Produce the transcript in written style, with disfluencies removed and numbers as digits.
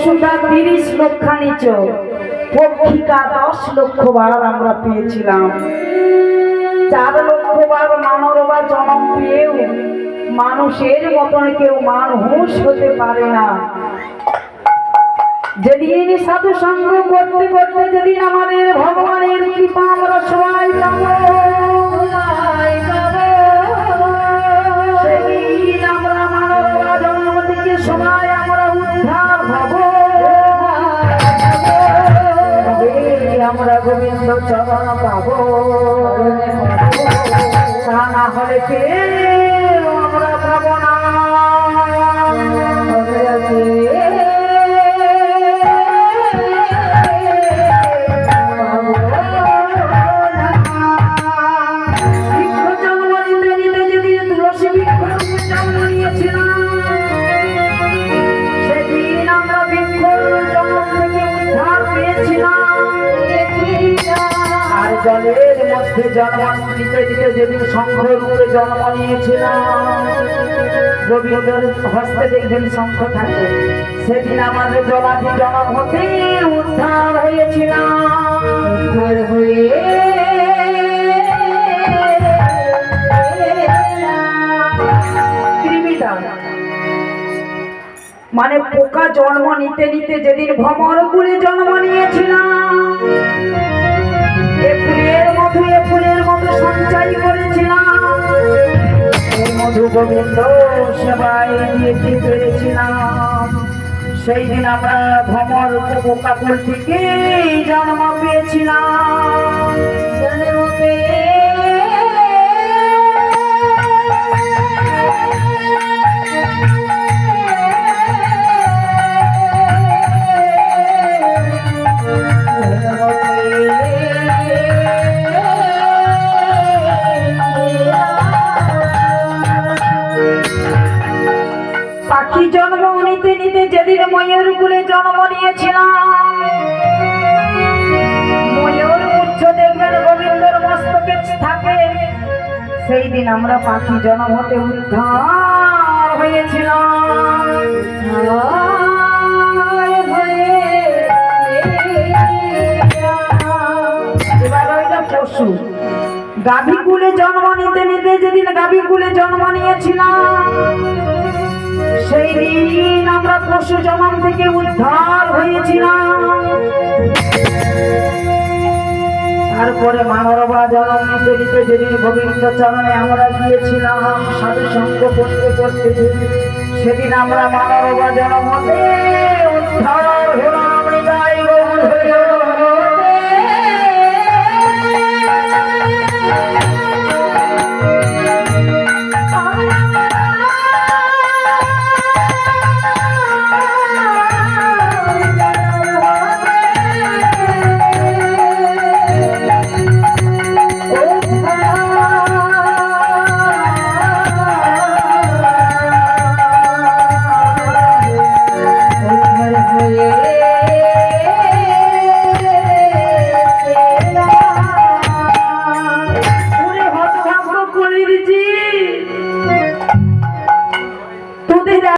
বসুধা 30 লক্ষানি চোখ, পক্ষিকা 10 লক্ষ বার আমরা পেয়েছিলাম। 4 লক্ষ বার মানববা জন্ম পেয়েও মানুষের মতন কেউ মানুষ হতে পারে না। যেদিন সাধু সঙ্গ করতে করতে যেদিন আমাদের ভগবানের কৃপা আমরা সবাই পাবো, সেদিন আমরা মানববা জন্ম থেকে সবাই আমরা উদ্ধার হব। আমরা গোবিন্দ চরণ পাবো, তা না হলে কেউ আমরা পাবো না। জলের মধ্যে জন্ম দিতে দিতে যেদিন শঙ্খ রূপে জন্ম নিয়েছিলাম, গোবিন্দের হস্তে দেখবেন শঙ্খ থাকে, সেদিন আমাদের জলাধি জন্ম হতে উদ্ধার হয়েছিলাম। উদ্ধার হয়ে মানে পোকা জন্ম নিতে নিতে যেদিন ভ্রমর কুলে জন্ম নিয়েছিলাম, ফুলের মতো সঞ্চয় করেছিলাম, এই মধু গোবিন্দ সেবায় দিতে পেরেছিলাম। সেই দিন আমরা ভ্রমর পোকাকুল থেকে জন্ম পেয়েছিলাম। জন্ম পেয়ে পাখি জন্ম নিতে নিতে যেদিন ময়ূর কুলে জন্ম নিয়েছিলাম, ময়ূর পুচ্ছ দেখবেন গোবিন্দর মস্তকে থাকে, সেই দিন আমরা পাখি জন্ম হতে উদ্ধার হয়েছিলাম। এবার হইল পশু, গাভী কুলে জন্ম নিতে নিতে যেদিন গাভী কুলে জন্ম নিয়েছিলাম, সেই দিন আমরা পশু জন্ম থেকে উদ্ধার হয়েছিলাম। তারপরে মানববা জন্ম নিতে নিতে যেদিন গোবিন্দ চরণে আমরা গিয়েছিলাম সাধু সঙ্গ করতে করতে, সেদিন আমরা মানববা জন্ম হতে